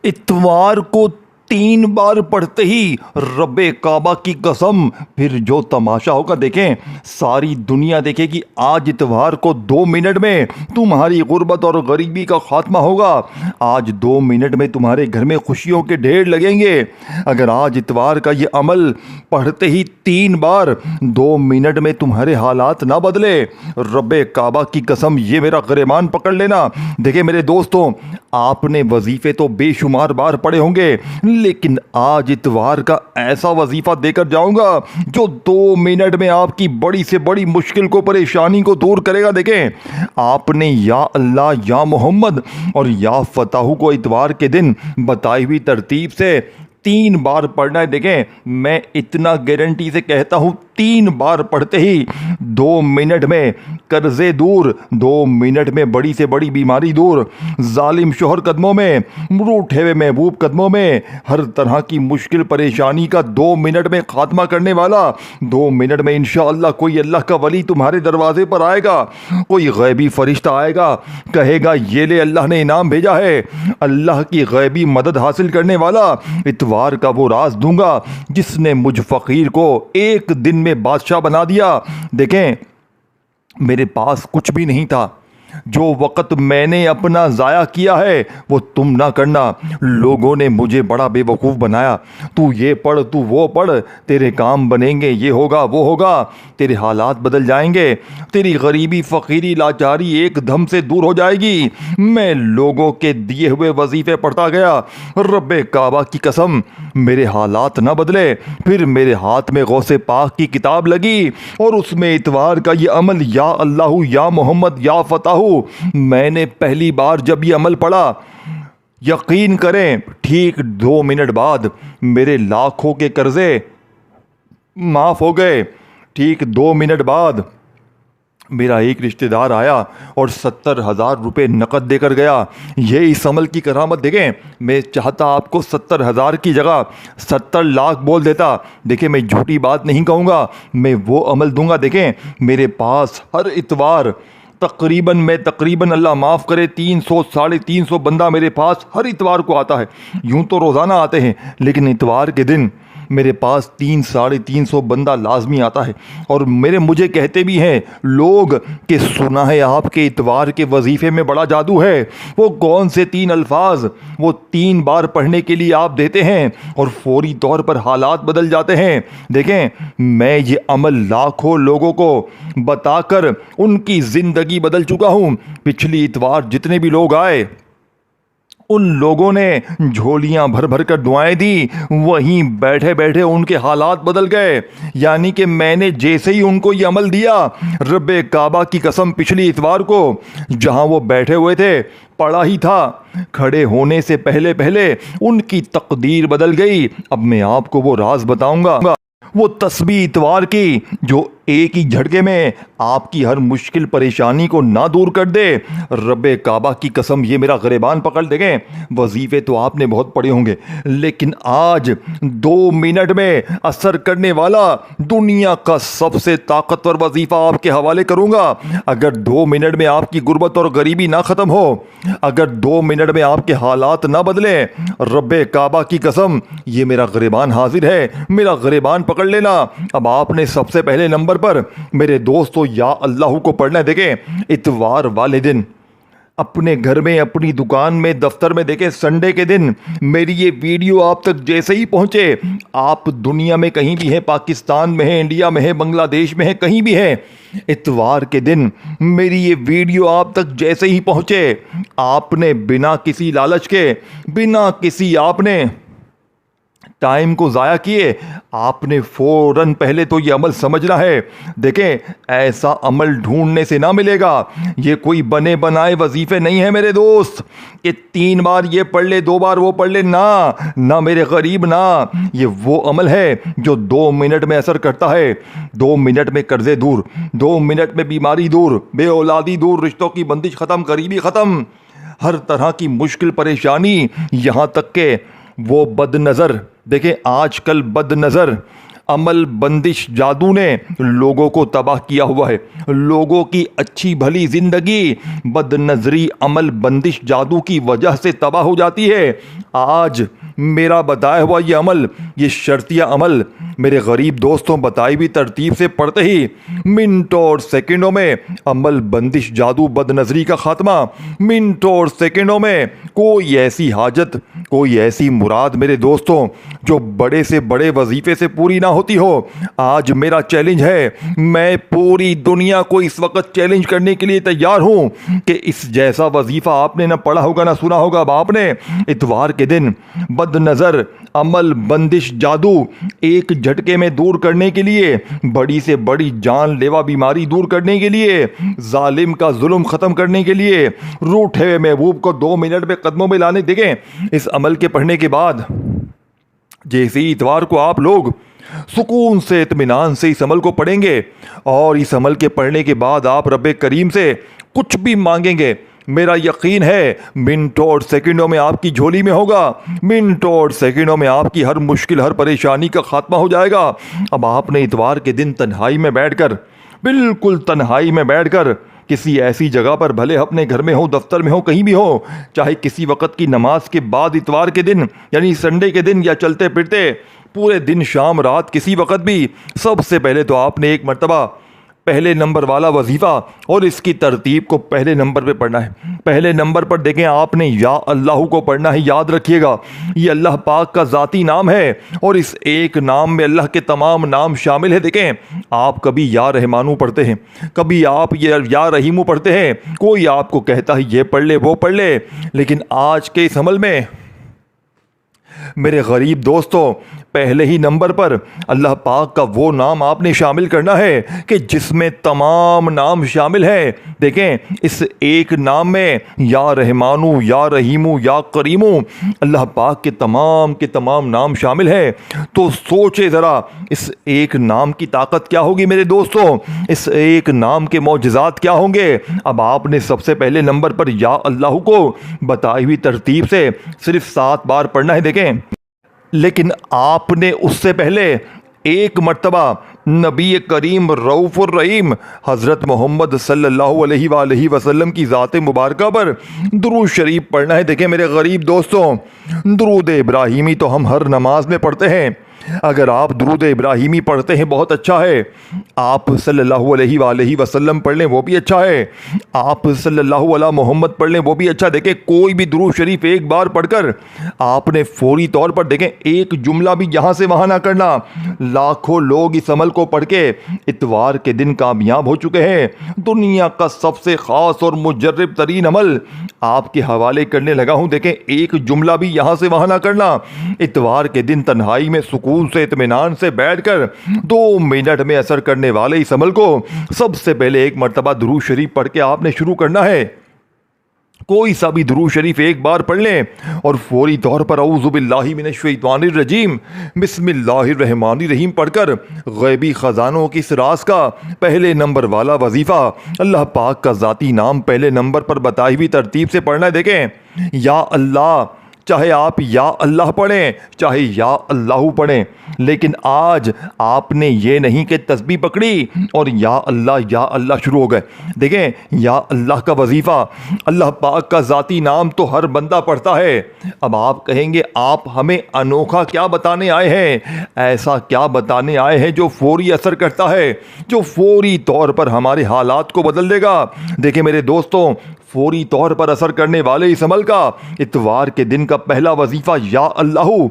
इतवार को 3 बार पढ़ते ही रब्बे काबा की कसम फिर जो तमाशा होगा देखें। सारी दुनिया देखेगी आज इतवार को 2 मिनट में तुम्हारी गुर्बत और गरीबी का खात्मा होगा। आज 2 मिनट में तुम्हारे घर में खुशियों के ढेर लगेंगे। अगर आज इतवार का ये अमल पढ़ते ही 3 बार 2 मिनट में तुम्हारे हालात ना बदले, रब्बे काबा की कसम ये मेरा गिरबान पकड़ लेना। देखिए मेरे दोस्तों, आपने वजीफे तो बेशुमार बार पढ़े होंगे, लेकिन आज इतवार का ऐसा वजीफा देकर जाऊंगा जो 2 मिनट में आपकी बड़ी से बड़ी मुश्किल को, परेशानी को दूर करेगा। देखें, आपने या अल्लाह, या मोहम्मद और या फताहू को इतवार के दिन बताई हुई तरतीब से 3 बार पढ़ना है। देखें, मैं इतना गारंटी से कहता हूँ 3 बार पढ़ते ही 2 मिनट में कर्जे दूर, 2 मिनट में बड़ी से बड़ी बीमारी दूर, जालिम शोहर कदमों में, रूठे हुए महबूब कदमों में, हर तरह की मुश्किल परेशानी का 2 मिनट में खात्मा करने वाला। 2 मिनट में इंशाअल्लाह कोई अल्लाह का वली तुम्हारे दरवाजे पर आएगा, कोई गैबी फरिश्ता आएगा, कहेगा ये ले अल्लाह ने इनाम भेजा है, अल्लाह की गैबी मदद हासिल करने वाला इतवार का वो राज दूंगा जिसने मुझ फकीर को एक दिन में बादशाह बना दिया। देखें, मेरे पास कुछ भी नहीं था। जो वक़्त मैंने अपना ज़ाया किया है वो तुम ना करना। लोगों ने मुझे बड़ा बेवकूफ़ बनाया, तू ये पढ़, तू वो पढ़, तेरे काम बनेंगे, ये होगा वो होगा, तेरे हालात बदल जाएंगे, तेरी गरीबी फ़कीरी लाचारी एकदम से दूर हो जाएगी। मैं लोगों के दिए हुए वजीफ़े पढ़ता गया। रब्बे काबा की कसम मेरे हालात ना बदले। फिर मेरे हाथ में गौसे पाक की किताब लगी और उसमें इतवार का ये अमल, या अल्लाह, या मोहम्मद, या फताहू, मैंने पहली बार जब ये अमल पढ़ा, यकीन करें ठीक 2 मिनट बाद मेरे लाखों के कर्जे माफ हो गए। ठीक 2 मिनट बाद मेरा एक रिश्तेदार आया और 70,000 रुपये नकद देकर गया। ये इस अमल की करामत। देखें, मैं चाहता आपको 70,000 की जगह 70 लाख बोल देता। देखें, मैं झूठी बात नहीं कहूँगा, मैं वो अमल दूंगा। देखें, मेरे पास हर इतवार तकरीबन अल्लाह माफ़ करे 300 350 बंदा मेरे पास हर इतवार को आता है। यूं तो रोज़ाना आते हैं, लेकिन इतवार के दिन मेरे पास 300-350 बंदा लाजमी आता है। और मुझे कहते भी हैं लोग कि सुना है आपके इतवार के वजीफ़े में बड़ा जादू है। वो कौन से 3 अल्फाज वो 3 बार पढ़ने के लिए आप देते हैं और फौरी तौर पर हालात बदल जाते हैं। देखें, मैं ये अमल लाखों लोगों को बताकर उनकी ज़िंदगी बदल चुका हूँ। पिछली इतवार जितने भी लोग आए उन लोगों ने झोलियां भर भर कर दुआएं दी, वहीं बैठे बैठे उनके हालात बदल गए। यानी कि मैंने जैसे ही उनको ये अमल दिया, रब्बे काबा की कसम पिछली इतवार को जहां वो बैठे हुए थे पढ़ा ही था, खड़े होने से पहले पहले उनकी तकदीर बदल गई। अब मैं आपको वो राज बताऊंगा, वो तस्बीह इतवार की जो एक ही झटके में आपकी हर मुश्किल परेशानी को ना दूर कर दे। रब्बे काबा की कसम ये मेरा गिरबान पकड़। देखें, वजीफे तो आपने बहुत पढ़े होंगे, लेकिन आज 2 मिनट में असर करने वाला दुनिया का सबसे ताकतवर वजीफा आपके हवाले करूंगा। अगर 2 मिनट में आपकी गुर्बत और गरीबी ना ख़त्म हो, अगर 2 मिनट में आपके हालात ना बदले, रब्बे काबा की कसम ये मेरा गिरबान हाजिर है, मेरा गिरबान पकड़ लेना। अब आपने सबसे पहले नंबर पर मेरे दोस्तों या अल्लाह को पढ़ना है। देखें, इतवार वाले दिन अपने घर में, अपनी दुकान में, दफ्तर में, देखें संडे के दिन मेरी ये वीडियो आप तक जैसे ही पहुंचे, आप दुनिया में कहीं भी हैं, पाकिस्तान में हैं, इंडिया में हैं, बांग्लादेश में हैं, कहीं भी हैं, इतवार के दिन मेरी ये वीडियो आप तक जैसे ही पहुंचे, आपने बिना किसी लालच के, बिना किसी आपने टाइम को ज़ाया किए, आपने फ़ौरन पहले तो ये अमल समझना है। देखें, ऐसा अमल ढूंढने से ना मिलेगा। ये कोई बने बनाए वजीफ़े नहीं है मेरे दोस्त कि 3 बार ये पढ़ ले, 2 बार वो पढ़ ले। ना मेरे गरीब, ना, ये वो अमल है जो 2 मिनट में असर करता है। 2 मिनट में कर्जे दूर, 2 मिनट में बीमारी दूर, बेऔलादी दूर, रिश्तों की बंदिश ख़त्म, गरीबी ख़त्म, हर तरह की मुश्किल परेशानी, यहाँ तक के वो बदनज़र। देखें, आजकल बदनज़र अमल बंदिश जादू ने लोगों को तबाह किया हुआ है। लोगों की अच्छी भली जिंदगी बदनजरी अमल बंदिश जादू की वजह से तबाह हो जाती है। आज मेरा बताया हुआ ये अमल, ये शर्तिया अमल मेरे गरीब दोस्तों बताई हुई तरतीब से पढ़ते ही मिनटों और सेकंडों में अमल बंदिश जादू बदनजरी का खात्मा, मिनटों और सेकंडों में कोई ऐसी हाजत, कोई ऐसी मुराद मेरे दोस्तों जो बड़े से बड़े वजीफे से पूरी ना होती हो। आज मेरा चैलेंज है, मैं पूरी दुनिया को इस वक्त चैलेंज करने के लिए तैयार हूं कि इस जैसा वजीफा आपने ना पढ़ा होगा ना सुना होगा। अब आपने इतवार के दिन बदनजर अमल बंदिश जादू एक झटके में दूर करने के लिए, बड़ी से बड़ी जानलेवा बीमारी दूर करने के लिए, जालिम का जुल्म खत्म करने के लिए, रूठे हुए महबूब को 2 मिनट में कदमों में लाने। देखें, इस अमल के पढ़ने के बाद जैसे ही इतवार को आप लोग सुकून से इत्मीनान से इस अमल को पढ़ेंगे और इस अमल के पढ़ने के बाद आप रब्बे करीम से कुछ भी मांगेंगे, मेरा यकीन है मिनटों और सेकंडों में आपकी झोली में होगा। मिनटों और सेकंडों में आपकी हर मुश्किल, हर परेशानी का खात्मा हो जाएगा। अब आपने इतवार के दिन तन्हाई में बैठकर, बिल्कुल तन्हाई में बैठकर, किसी ऐसी जगह पर, भले अपने घर में हो, दफ्तर में हो, कहीं भी हो, चाहे किसी वक्त की नमाज के बाद इतवार के दिन यानी संडे के दिन, या चलते फिरते पूरे दिन, शाम रात, किसी वक्त भी, सबसे पहले तो आपने एक मर्तबा पहले नंबर वाला वजीफा और इसकी तरतीब को पहले नंबर पे पढ़ना है। पहले नंबर पर देखें, आपने या अल्लाह को पढ़ना है। याद रखिएगा, ये अल्लाह पाक का ज़ाती नाम है और इस एक नाम में अल्लाह के तमाम नाम शामिल है। देखें, आप कभी या रहमानू पढ़ते हैं, कभी आप ये या रहीमू पढ़ते हैं, कोई आपको कहता है ये पढ़ ले वो पढ़ ले, लेकिन आज के इस अमल में मेरे गरीब दोस्तों पहले ही नंबर पर अल्लाह पाक का वो नाम आपने शामिल करना है कि जिसमें तमाम नाम शामिल हैं। देखें, इस एक नाम में या रहमानू, या रहीमू, या करीमू, अल्लाह पाक के तमाम नाम शामिल हैं। तो सोचे ज़रा, इस एक नाम की ताकत क्या होगी मेरे दोस्तों, इस एक नाम के मौजज़ात क्या होंगे। अब आपने सबसे पहले नंबर पर या अल्लाह को बताई हुई तरतीब से सिर्फ 7 बार पढ़ना है। देखें, लेकिन आपने उससे पहले एक मर्तबा नबी करीम रऊफ़ुर रहीम हज़रत मोहम्मद सल्लल्लाहु अलैहि वसल्लम की ज़ात मुबारका पर दुरूद शरीफ पढ़ना है। देखें मेरे गरीब दोस्तों, दुरूद इब्राहीमी तो हम हर नमाज में पढ़ते हैं। अगर आप दुरूद इब्राहीमी पढ़ते हैं बहुत अच्छा है, आप सल्लल्लाहु अलैहि वसल्लम पढ़ लें वो भी अच्छा है, आप सल्लल्लाहु अला मोहम्मद पढ़ लें वो भी अच्छा। देखें, कोई भी दुरूद शरीफ एक बार पढ़कर आपने फौरी तौर पर, देखें, एक जुमला भी यहाँ से वहाँ ना करना। लाखों लोग इस अमल को पढ़ के इतवार के दिन कामयाब हो चुके हैं। दुनिया का सबसे ख़ास और मुजर्रब तरीन अमल आपके हवाले करने लगा हूँ। देखें, एक जुमला भी यहाँ से वहाँ ना करना। इतवार के दिन तन्हाई में सुकून से इत्मीनान से बैठकर 2 मिनट में असर करने वाले इस अमल को सबसे पहले एक मर्तबा दुरूद शरीफ पढ़ के आपने शुरू करना है। कोई सा भी दुरूद शरीफ एक बार पढ़ लें और फौरी तौर पर औज़ु बिल्लाहि मिनश शैतानिर रजीम बिस्मिल्लाहिर रहमानिर रहीम पढ़कर गैबी ख़जानों की इस राज का पहले नंबर वाला वजीफ़ा अल्लाह पाक का ज़ाती नाम पहले नंबर पर बताई हुई तरतीब से पढ़ना है। देखें, या अल्लाह, चाहे आप या अल्लाह पढ़ें, चाहे या अल्लाहू पढ़ें, लेकिन आज आपने ये नहीं कि तस्बीह पकड़ी और या अल्लाह शुरू हो गए। देखें, या अल्लाह का वजीफ़ा, अल्लाह पाक का ज़ाती नाम तो हर बंदा पढ़ता है। अब आप कहेंगे, आप हमें अनोखा क्या बताने आए हैं, ऐसा क्या बताने आए हैं जो फौरी असर करता है, जो फौरी तौर पर हमारे हालात को बदल देगा। देखें मेरे दोस्तों, फौरी तौर पर असर करने वाले इस अमल का इतवार के दिन का पहला वजीफा या अल्लाहू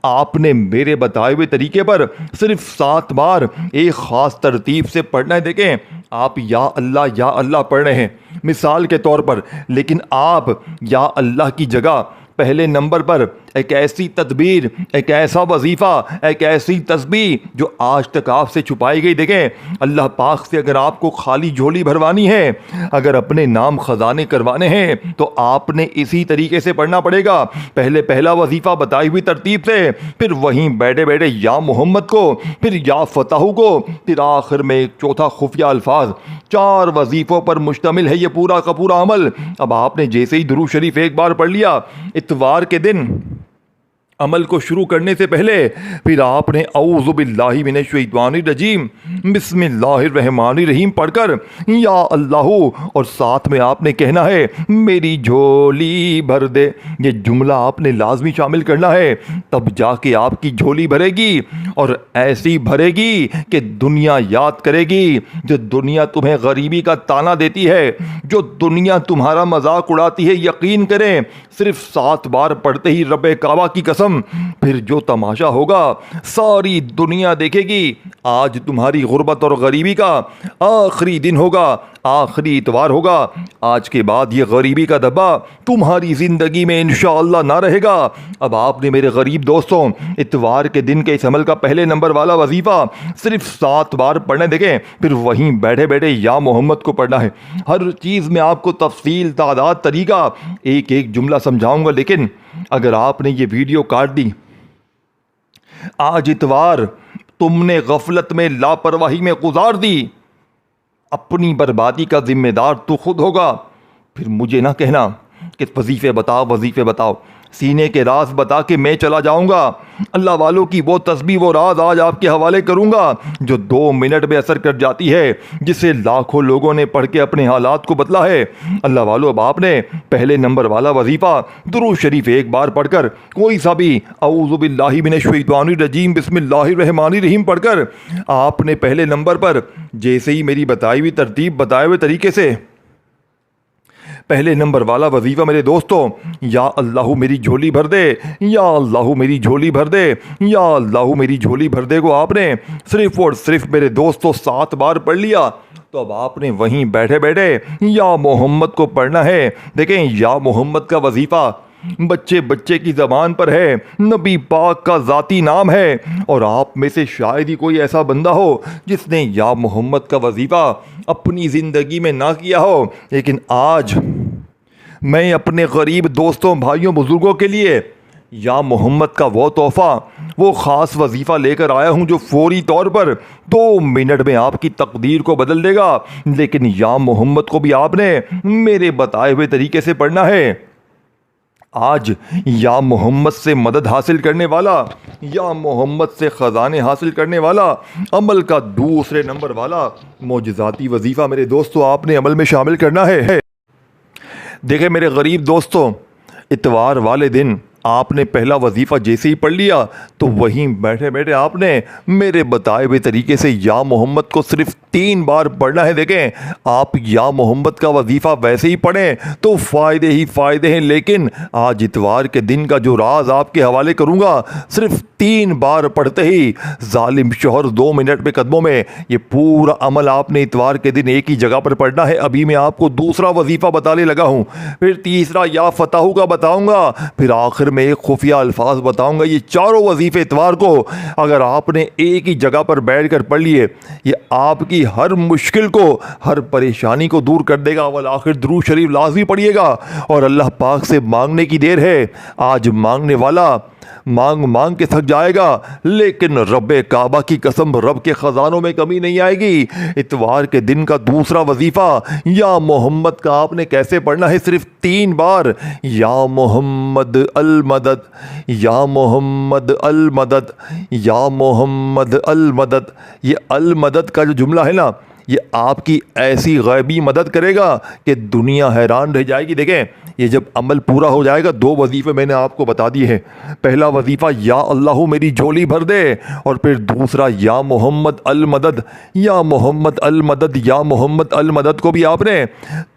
आपने मेरे बताए हुए तरीके पर सिर्फ 7 बार एक ख़ास तरतीब से पढ़ना है। देखें, आप या अल्लाह पढ़ रहे हैं मिसाल के तौर पर, लेकिन आप या अल्लाह की जगह पहले नंबर पर एक ऐसी तदबीर, एक ऐसा वजीफ़ा, एक ऐसी तस्बीह जो आज तक आपसे छुपाई गई। देखें, अल्लाह पाक से अगर आपको खाली झोली भरवानी है, अगर अपने नाम ख़जाने करवाने हैं, तो आपने इसी तरीके से पढ़ना पड़ेगा। पहले पहला वजीफ़ा बताई हुई तरतीब से, फिर वहीं बैठे बैठे या मोहम्मद को, फिर या फताहू को, फिर आखिर में एक चौथा खुफिया अल्फाज। 4 वजीफ़ों पर मुश्तमिल है ये पूरा का पूरा अमल। अब आपने जैसे ही दुरूद शरीफ एक बार पढ़ लिया, इतवार के दिन अमल को शुरू करने से पहले फिर आपने औज़ु बिल्लाहि मिनश शैतानिर रजीम बिस्मिल्लाहिर रहमानिर रहीम पढ़कर या अल्लाह और साथ में आपने कहना है मेरी झोली भर दे। ये जुमला आपने लाजमी शामिल करना है, तब जाके आपकी झोली भरेगी और ऐसी भरेगी कि दुनिया याद करेगी। जो दुनिया तुम्हें गरीबी का ताना देती है, जो दुनिया तुम्हारा मजाक उड़ाती है, यकीन करें सिर्फ 7 बार पढ़ते ही रब्बे काबा की कसम फिर जो तमाशा होगा सारी दुनिया देखेगी। आज तुम्हारी गुर्बत और गरीबी का आखिरी दिन होगा, आखिरी इतवार होगा। आज के बाद ये गरीबी का धब्बा तुम्हारी जिंदगी में इंशाअल्लाह ना रहेगा। अब आपने मेरे गरीब दोस्तों इतवार के दिन के इस अमल का पहले नंबर वाला वजीफा सिर्फ 7 बार पढ़ने देखें, फिर वहीं बैठे बैठे या मोहम्मद को पढ़ना है। हर चीज़ में आपको तफसील, तादाद, तरीका, एक एक जुमला समझाऊंगा। लेकिन अगर आपने ये वीडियो काट दी, आज इतवार तुमने गफलत में, लापरवाही में गुजार दी, अपनी बर्बादी का जिम्मेदार तू खुद होगा। फिर मुझे ना कहना कि वजीफे बताओ, वजीफे बताओ, सीने के राज बता के मैं चला जाऊंगा। अल्लाह वालों की वो तस्बीह, वो राज आज आपके हवाले करूंगा जो 2 मिनट में असर कर जाती है, जिसे लाखों लोगों ने पढ़ के अपने हालात को बदला है। अल्लाह वालों, अब आपने पहले नंबर वाला वजीफा दुरूद शरीफ एक बार पढ़कर, कोई सा भी औज़ु बिल्लाहि मिनश शैतानिर रजीम बिस्मिल्लाहिर रहमानिर रहीम पढ़कर आपने पहले नंबर पर जैसे ही मेरी बताई हुई तरतीब, बताए हुए तरीके से पहले नंबर वाला वजीफा मेरे दोस्तों, या अल्लाह मेरी झोली भर दे, या अल्लाह मेरी झोली भर दे, या अल्लाह मेरी झोली भर दे को आपने सिर्फ और सिर्फ मेरे दोस्तों 7 बार पढ़ लिया, तो अब आपने वहीं बैठे बैठे या मोहम्मद को पढ़ना है। देखें, या मोहम्मद का वजीफा बच्चे बच्चे की ज़बान पर है, नबी पाक का ज़ाती नाम है, और आप में से शायद ही कोई ऐसा बंदा हो जिसने या मोहम्मद का वजीफ़ा अपनी ज़िंदगी में ना किया हो। लेकिन आज मैं अपने गरीब दोस्तों, भाइयों, बुज़ुर्गों के लिए या मोहम्मद का वो तोहफ़ा, वो ख़ास वजीफ़ा लेकर आया हूँ जो फौरी तौर पर 2 मिनट में आपकी तकदीर को बदल देगा। लेकिन या मोहम्मद को भी आपने मेरे बताए हुए तरीके से पढ़ना है। आज या मोहम्मद से मदद हासिल करने वाला, या मोहम्मद से ख़जाने हासिल करने वाला अमल का दूसरे नंबर वाला मोजज़ाती वजीफ़ा मेरे दोस्तों आपने अमल में शामिल करना है। देखें मेरे गरीब दोस्तों, इतवार वाले दिन आपने पहला वजीफ़ा जैसे ही पढ़ लिया तो वहीं बैठे बैठे आपने मेरे बताए हुए तरीके से या मोहम्मद को सिर्फ 3 बार पढ़ना है। देखें, आप या मोहम्मद का वजीफ़ा वैसे ही पढ़ें तो फ़ायदे ही फ़ायदे हैं, लेकिन आज इतवार के दिन का जो राज आपके हवाले करूँगा, सिर्फ 3 बार पढ़ते ही जालिम शोहर 2 मिनट में कदमों में, ये पूरा अमल आपने इतवार के दिन एक ही जगह पर पढ़ना है। अभी मैं आपको दूसरा वजीफ़ा बताने लगा हूँ, फिर तीसरा या फताहू का बताऊँगा, फिर आखिर में एक खुफिया अल्फाज बताऊंगा। ये चारों वजीफे इतवार को अगर आपने एक ही जगह पर बैठकर पढ़ लिए, ये आपकी हर मुश्किल को, हर परेशानी को दूर कर देगा। अवल आखिर दुरूद शरीफ लाजमी पढ़िएगा और अल्लाह पाक से मांगने की देर है। आज मांगने वाला मांग मांग के थक जाएगा, लेकिन रब्बे काबा की कसम, रब के ख़जानों में कमी नहीं आएगी। इतवार के दिन का दूसरा वजीफ़ा या मोहम्मद का आपने कैसे पढ़ना है? सिर्फ 3 बार, या मोहम्मद अल मदद, या मोहम्मद अल मदद, या मोहम्मद अल मदद। ये अल मदद का जो जुमला है ना, ये आपकी ऐसी गैबी मदद करेगा कि दुनिया हैरान रह जाएगी। देखें, ये जब अमल पूरा हो जाएगा, 2 वजीफ़े मैंने आपको बता दिए हैं। पहला वजीफ़ा या अल्लाह मेरी झोली भर दे, और फिर दूसरा या मोहम्मद अल मदद, या मोहम्मद अल मदद, या मोहम्मद अल मदद को भी आपने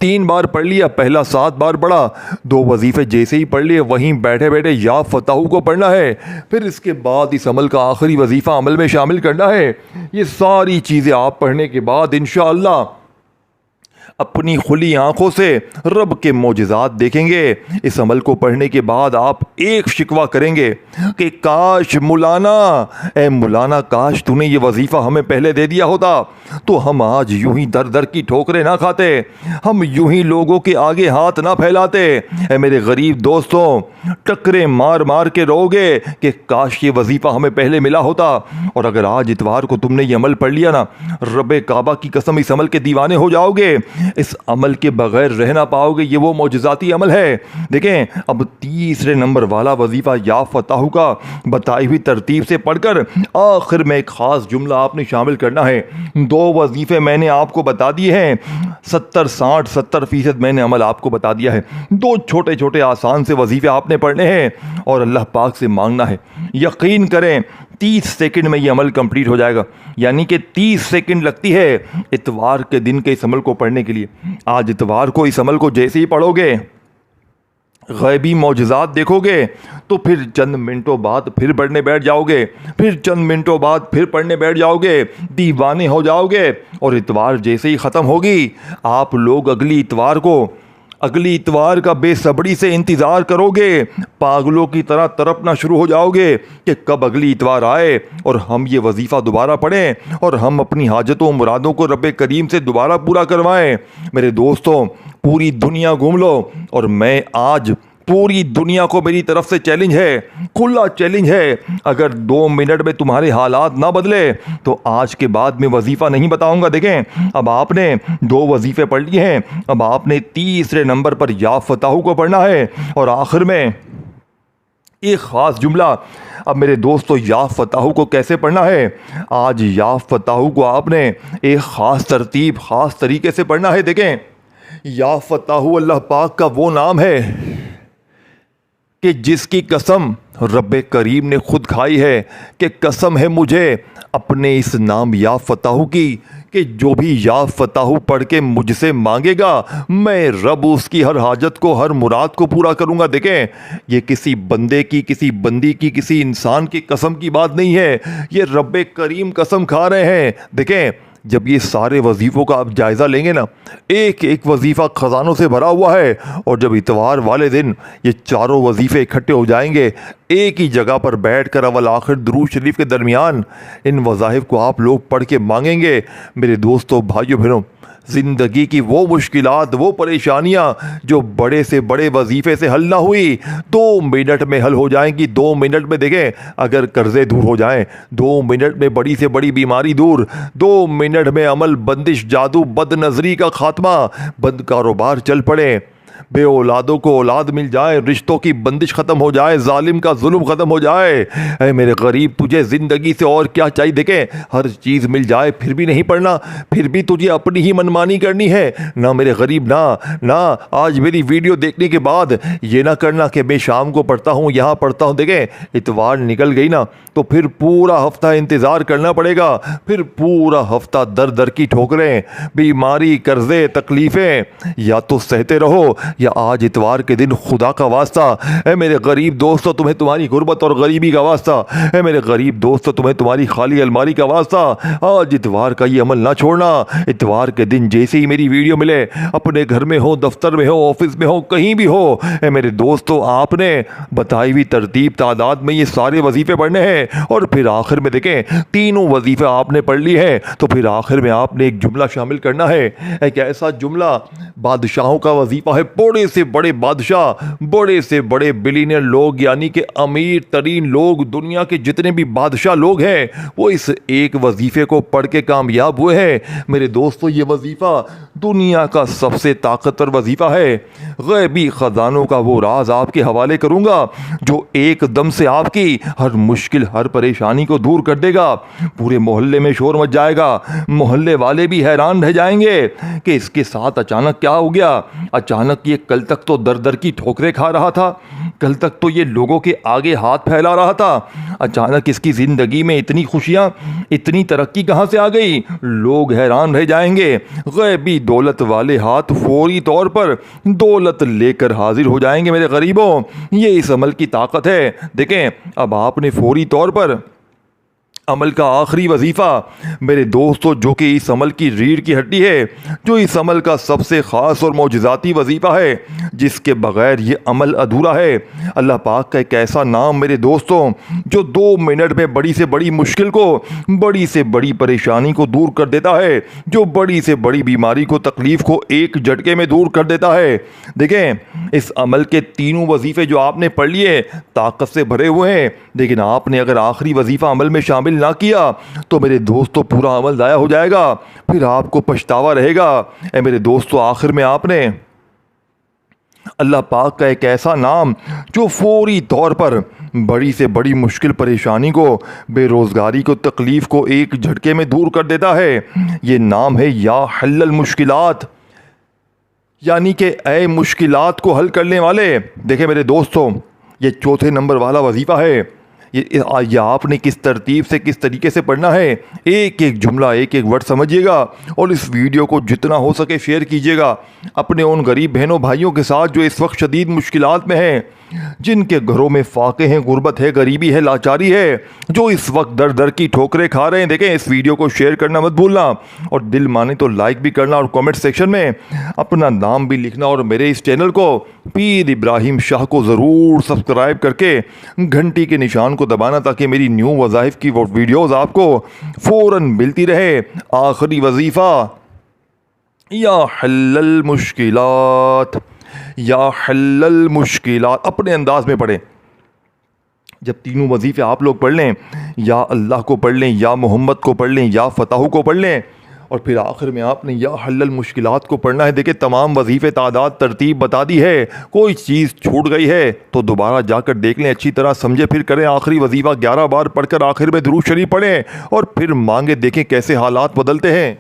3 बार पढ़ लिया। पहला 7 बार पढ़ा, 2 वजीफ़े जैसे ही पढ़ लिए वहीं बैठे बैठे या फताहू को पढ़ना है। फिर इसके बाद इस अमल का आखिरी वजीफ़ा अमल में शामिल करना है। ये सारी चीज़ें आप पढ़ने के बाद इंशाअल्लाह अपनी खुली आंखों से रब के मोजज़ात देखेंगे। इस अमल को पढ़ने के बाद आप एक शिकवा करेंगे कि काश मुलाना, ए मुलाना, काश तूने ये वजीफ़ा हमें पहले दे दिया होता तो हम आज यूं ही दर दर की ठोकरें ना खाते, हम यूं ही लोगों के आगे हाथ ना फैलाते। ए मेरे गरीब दोस्तों, टकरे मार मार के रोगे कि काश ये वजीफ़ा हमें पहले मिला होता। और अगर आज इतवार को तुमने ये अमल पढ़ लिया ना, रब्बे काबा की कसम इस अमल के दीवाने हो जाओगे। इस अमल के बगैर रह ना पाओगे, ये वो मौजज़ाती अमल है। देखें, अब तीसरे नंबर वाला वजीफ़ा या फताहू का बताई हुई तरतीब से पढ़कर आखिर में एक ख़ास जुमला आपने शामिल करना है। 2 वजीफ़े मैंने आपको बता दिए हैं, 70 मैंने अमल आपको बता दिया है। 2 छोटे छोटे आसान से वजीफ़े आपने पढ़ने हैं और अल्लाह पाक से मांगना है। यकीन करें 30 सेकंड में ये अमल कंप्लीट हो जाएगा, यानी कि 30 सेकंड लगती है इतवार के दिन के इस अमल को पढ़ने के लिए। आज इतवार को इस अमल को जैसे ही पढ़ोगे, गैबी मौजज़ात देखोगे, तो फिर चंद मिनटों बाद फिर पढ़ने बैठ जाओगे, फिर चंद मिनटों बाद फिर पढ़ने बैठ जाओगे, दीवाने हो जाओगे। और इतवार जैसे ही ख़त्म होगी, आप लोग अगली इतवार का बेसब्री से इंतज़ार करोगे, पागलों की तरह तड़पना शुरू हो जाओगे कि कब अगली इतवार आए और हम ये वजीफ़ा दोबारा पढ़ें और हम अपनी हाजतों मुरादों को रब्बे करीम से दोबारा पूरा करवाएं। मेरे दोस्तों, पूरी दुनिया घूम लो और मैं आज पूरी दुनिया को मेरी तरफ से चैलेंज है, खुला चैलेंज है, अगर 2 मिनट में तुम्हारे हालात ना बदले तो आज के बाद मैं वजीफ़ा नहीं बताऊंगा। देखें, अब आपने 2 वजीफ़े पढ़ लिए हैं, अब आपने तीसरे नंबर पर या फताहू को पढ़ना है और आखिर में एक ख़ास जुमला। अब मेरे दोस्तों, या फताहू को कैसे पढ़ना है? आज या फताहू को आपने एक ख़ास तरतीब, ख़ास तरीके से पढ़ना है। देखें, या फताहू अल्लाह पाक का वो नाम है कि जिसकी कसम रब्बे करीम ने खुद खाई है कि कसम है मुझे अपने इस नाम या फताहू की कि जो भी या फताहू पढ़ के मुझसे मांगेगा, मैं रब उसकी हर हाजत को, हर मुराद को पूरा करूंगा। देखें, ये किसी बंदे की, किसी बंदी की, किसी इंसान की कसम की बात नहीं है, ये रब्बे करीम कसम खा रहे हैं। देखें, जब ये सारे वजीफ़ों का आप जायज़ा लेंगे ना, एक एक वजीफ़ा ख़जानों से भरा हुआ है, और जब इतवार वाले दिन ये चारों वजीफ़े इकट्ठे हो जाएंगे, एक ही जगह पर बैठ कर अव्वल आखिर दुरूद शरीफ के दरमियान इन वज़ाइफ को आप लोग पढ़ के मांगेंगे। मेरे दोस्तों, भाइयों बहनों, ज़िंदगी की वो मुश्किलात, वो परेशानियाँ जो बड़े से बड़े वजीफ़े से हल ना हुई, 2 मिनट में हल हो जाएंगी। 2 मिनट में देखें, अगर कर्ज़े दूर हो जाएं, 2 मिनट में बड़ी से बड़ी बीमारी दूर, 2 मिनट में अमल, बंदिश, जादू, बदनज़री का खात्मा, बंद कारोबार चल पड़े, बे औलादों को औलाद मिल जाए, रिश्तों की बंदिश ख़त्म हो जाए, जालिम का जुल्म ख़त्म हो जाए। ऐ मेरे गरीब, तुझे ज़िंदगी से और क्या चाहिए? देखें, हर चीज़ मिल जाए, फिर भी नहीं पढ़ना, फिर भी तुझे अपनी ही मनमानी करनी है ना मेरे गरीब। ना आज मेरी वीडियो देखने के बाद ये ना करना कि मैं शाम को पढ़ता हूँ, यहाँ पढ़ता हूँ। देखें, इतवार निकल गई ना तो फिर पूरा हफ्ता इंतज़ार करना पड़ेगा, फिर पूरा हफ्ता दर दर की ठोकरें, बीमारी, कर्ज़े, तकलीफ़ें, या तो सहते रहो या आज इतवार के दिन खुदा का वास्ता, है मेरे गरीब दोस्तों, तुम्हें तुम्हारी गुर्बत और गरीबी का वास्ता, है मेरे गरीब दोस्तों, तुम्हें तुम्हारी खाली अलमारी का वास्ता, आज इतवार का ये अमल ना छोड़ना। इतवार के दिन जैसे ही मेरी वीडियो मिले, अपने घर में हो, दफ्तर में हो, ऑफिस में हो, कहीं भी हो, है मेरे दोस्तों, आपने बताई हुई तरतीब तादाद में ये सारे वजीफे पढ़ने हैं। और फिर आखिर में देखें, तीनों वजीफे आपने पढ़ ली है तो फिर आखिर में आपने एक जुमला शामिल करना है, एक ऐसा जुमला, बादशाहों का वजीफा है। बड़े से बड़े बादशाह, बड़े से बड़े बिलियनियर लोग, यानी कि अमीर तरीन लोग, दुनिया के जितने भी बादशाह लोग हैं, वो इस एक वजीफे को पढ़ के कामयाब हुए हैं। मेरे दोस्तों, ये वजीफा दुनिया का सबसे ताकतवर वजीफा है। गैबी खजानों का वो राज आपके हवाले करूंगा जो एकदम से आपकी हर मुश्किल, हर परेशानी को दूर कर देगा। पूरे मोहल्ले में शोर मच जाएगा, मोहल्ले वाले भी हैरान रह जाएंगे कि इसके साथ अचानक क्या हो गया। अचानक ये कल तक तो दर दर की ठोकरें खा रहा था, कल तक तो ये लोगों के आगे हाथ फैला रहा था, अचानक इसकी जिंदगी में इतनी खुशियां, इतनी तरक्की कहां से आ गई। लोग हैरान रह जाएंगे। गैबी दौलत वाले हाथ फौरी तौर पर दौलत लेकर हाजिर हो जाएंगे। मेरे गरीबों, ये इस अमल की ताकत है। देखें, अब आपने फौरी तौर पर अमल का आखिरी वजीफ़ा, मेरे दोस्तों, जो कि इस अमल की रीढ़ की हड्डी है, जो इस अमल का सबसे ख़ास और मौजज़ाती वजीफ़ा है, जिसके बग़ैर ये अमल अधूरा है। अल्लाह पाक का एक ऐसा नाम मेरे दोस्तों, जो 2 मिनट में बड़ी से बड़ी मुश्किल को, बड़ी से बड़ी परेशानी को दूर कर देता है, जो बड़ी से बड़ी बीमारी को, तकलीफ़ को एक झटके में दूर कर देता है। देखें, इस अमल के तीनों वजीफ़े जो आपने पढ़ लिए ताकत से भरे हुए हैं, लेकिन आपने अगर आखिरी वजीफ़ा अमल में शामिल ना किया तो मेरे दोस्तों पूरा अमल ज़ाया हो जाएगा, फिर आपको पछतावा रहेगा। ए मेरे दोस्तों, आखिर में आपने अल्लाह पाक का एक ऐसा नाम जो फौरी तौर पर बड़ी से बड़ी मुश्किल परेशानी को, बेरोज़गारी को, तकलीफ़ को एक झटके में दूर कर देता है, ये नाम है या हल्लल मुश्किलात, यानी कि ए मुश्किलात को हल करने वाले। देखें मेरे दोस्तों, ये चौथे नंबर वाला वजीफ़ा है। ये आपने किस तरतीब से, किस तरीके से पढ़ना है, एक एक जुमला, एक एक वर्ड समझिएगा और इस वीडियो को जितना हो सके शेयर कीजिएगा अपने उन गरीब बहनों भाइयों के साथ जो इस वक्त शदीद मुश्किलात में हैं, जिनके घरों में फाके हैं, गुर्बत है, गरीबी है, लाचारी है, जो इस वक्त दर दर की ठोकरें खा रहे हैं। देखें, इस वीडियो को शेयर करना मत भूलना और दिल माने तो लाइक भी करना और कमेंट सेक्शन में अपना नाम भी लिखना और मेरे इस चैनल को पीर इब्राहिम शाह को ज़रूर सब्सक्राइब करके घंटी के निशान को दबाना ताकि मेरी न्यू वज़ाइफ की वो वीडियोज़ आपको फ़ौरन मिलती रहे। आखिरी वजीफ़ा, या हल्लल मुश्किलात, या हल्लल मुश्किलात, अपने अंदाज में पढ़ें। जब तीनों वजीफ़े आप लोग पढ़ लें, या अल्लाह को पढ़ लें, या मोहम्मद को पढ़ लें, या फ़ताह को पढ़ लें और फिर आखिर में आपने या हल्लल मुश्किलात को पढ़ना है। देखिए, तमाम वजीफ़े तादाद तरतीब बता दी है, कोई चीज़ छूट गई है तो दोबारा जाकर देख लें, अच्छी तरह समझे फिर करें। आखिरी वजीफ़ा 11 बार पढ़कर आखिर में दुरूद शरीफ पढ़ें और फिर मांगे, देखें कैसे हालात बदलते हैं।